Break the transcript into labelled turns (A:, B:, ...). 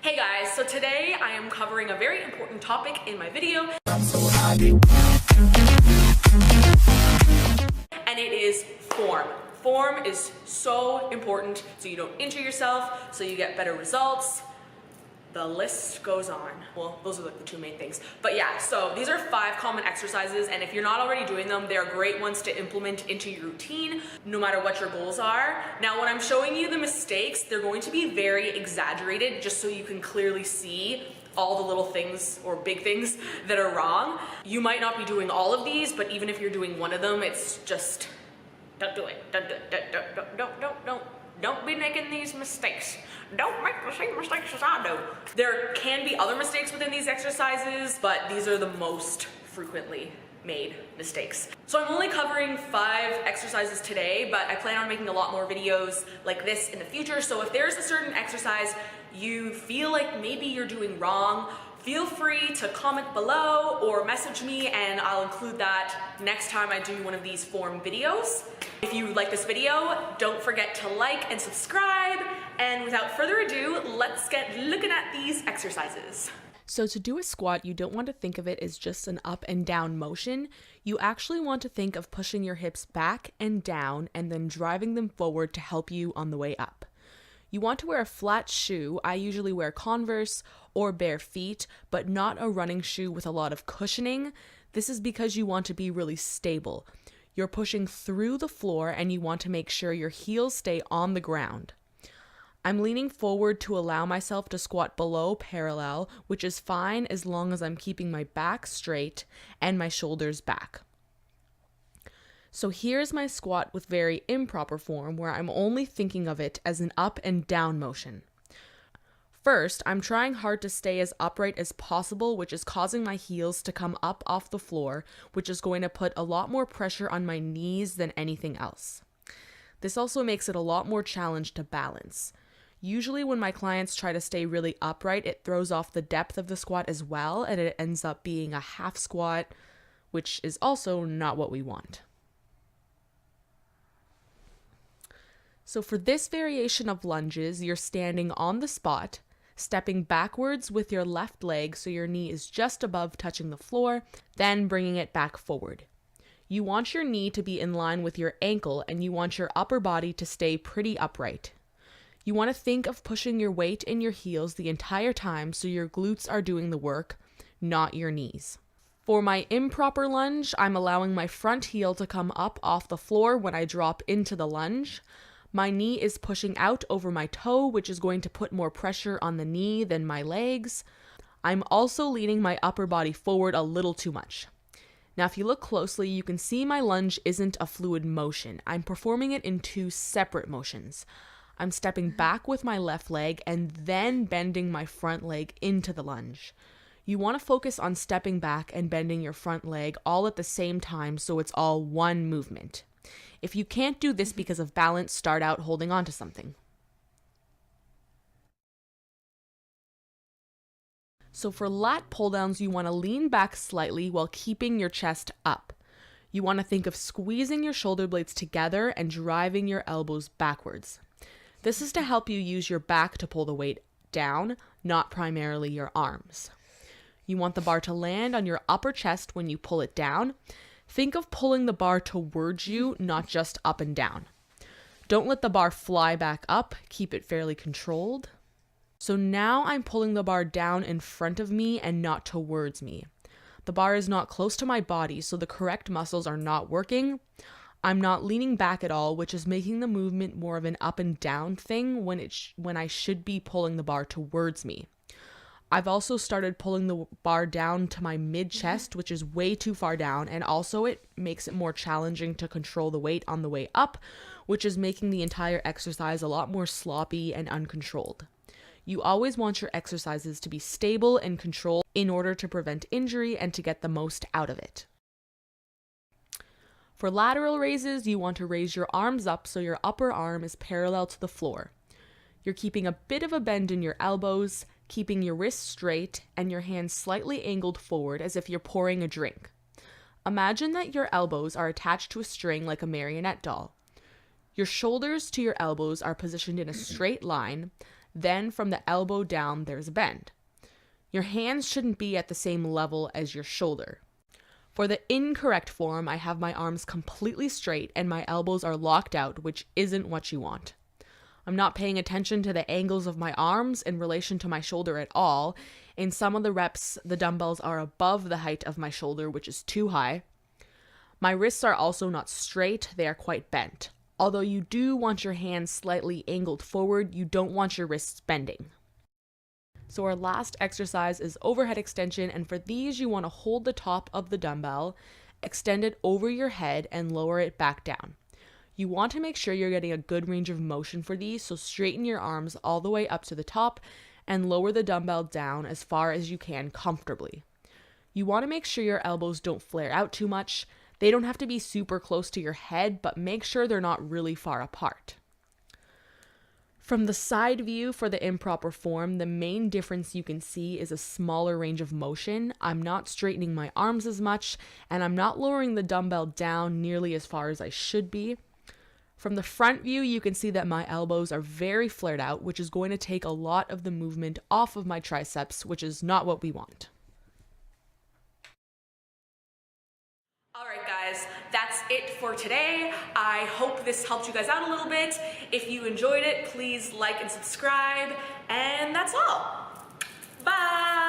A: Hey guys, so today I am covering a very important topic in my video. And it is form. Form is so important so you don't injure yourself, so you get better results. The list goes on. Well, those are like the two main things. But yeah, so these are 5 common exercises, and if you're not already doing them, they're great ones to implement into your routine, no matter what your goals are. Now, when I'm showing you the mistakes, they're going to be very exaggerated, just so you can clearly see all the little things or big things that are wrong. You might not be doing all of these, but even if you're doing one of them, it's just, don't do it. Don't be making these mistakes. Don't make the same mistakes as I do. There can be other mistakes within these exercises, but these are the most frequently made mistakes. So I'm only covering 5 exercises today, but I plan on making a lot more videos like this in the future. So if there's a certain exercise you feel like maybe you're doing wrong, feel free to comment below or message me and I'll include that next time I do one of these form videos. If you like this video, don't forget to like and subscribe. And without further ado, let's get looking at these exercises.
B: So to do a squat, you don't want to think of it as just an up and down motion. You actually want to think of pushing your hips back and down and then driving them forward to help you on the way up. You want to wear a flat shoe. I usually wear Converse or bare feet, but not a running shoe with a lot of cushioning. This is because you want to be really stable. You're pushing through the floor and you want to make sure your heels stay on the ground. I'm leaning forward to allow myself to squat below parallel, which is fine as long as I'm keeping my back straight and my shoulders back. So here's my squat with very improper form, where I'm only thinking of it as an up and down motion. First, I'm trying hard to stay as upright as possible, which is causing my heels to come up off the floor, which is going to put a lot more pressure on my knees than anything else. This also makes it a lot more challenge to balance. Usually when my clients try to stay really upright, it throws off the depth of the squat as well, and it ends up being a half squat, which is also not what we want. So for this variation of lunges, you're standing on the spot, stepping backwards with your left leg so your knee is just above touching the floor, then bringing it back forward. You want your knee to be in line with your ankle and you want your upper body to stay pretty upright. You want to think of pushing your weight in your heels the entire time so your glutes are doing the work, not your knees. For my improper lunge, I'm allowing my front heel to come up off the floor when I drop into the lunge. My knee is pushing out over my toe, which is going to put more pressure on the knee than my legs. I'm also leaning my upper body forward a little too much. Now, if you look closely, you can see my lunge isn't a fluid motion. I'm performing it in 2 separate motions. I'm stepping back with my left leg and then bending my front leg into the lunge. You want to focus on stepping back and bending your front leg all at the same time so it's all one movement. If you can't do this because of balance, start out holding on to something. So for lat pulldowns, you want to lean back slightly while keeping your chest up. You want to think of squeezing your shoulder blades together and driving your elbows backwards. This is to help you use your back to pull the weight down, not primarily your arms. You want the bar to land on your upper chest when you pull it down. Think of pulling the bar towards you, not just up and down. Don't let the bar fly back up. Keep it fairly controlled. So now I'm pulling the bar down in front of me and not towards me. The bar is not close to my body, so the correct muscles are not working. I'm not leaning back at all, which is making the movement more of an up and down thing when I should be pulling the bar towards me. I've also started pulling the bar down to my mid-chest, which is way too far down, and also it makes it more challenging to control the weight on the way up, which is making the entire exercise a lot more sloppy and uncontrolled. You always want your exercises to be stable and controlled in order to prevent injury and to get the most out of it. For lateral raises, you want to raise your arms up so your upper arm is parallel to the floor. You're keeping a bit of a bend in your elbows, keeping your wrists straight and your hands slightly angled forward as if you're pouring a drink. Imagine that your elbows are attached to a string like a marionette doll. Your shoulders to your elbows are positioned in a straight line, Then from the elbow down, there's a bend. Your hands shouldn't be at the same level as your shoulder. For the incorrect form, I have my arms completely straight and my elbows are locked out, which isn't what you want. I'm not paying attention to the angles of my arms in relation to my shoulder at all. In some of the reps, the dumbbells are above the height of my shoulder, which is too high. My wrists are also not straight, they are quite bent. Although you do want your hands slightly angled forward, you don't want your wrists bending. So our last exercise is overhead extension, and for these you want to hold the top of the dumbbell, extend it over your head, and lower it back down. You want to make sure you're getting a good range of motion for these, so straighten your arms all the way up to the top and lower the dumbbell down as far as you can comfortably. You want to make sure your elbows don't flare out too much. They don't have to be super close to your head, but make sure they're not really far apart. From the side view for the improper form, the main difference you can see is a smaller range of motion. I'm not straightening my arms as much, and I'm not lowering the dumbbell down nearly as far as I should be. From the front view, you can see that my elbows are very flared out, which is going to take a lot of the movement off of my triceps, which is not what we want.
A: Alright guys, that's it for today. I hope this helped you guys out a little bit. If you enjoyed it, please like and subscribe, and that's all. Bye!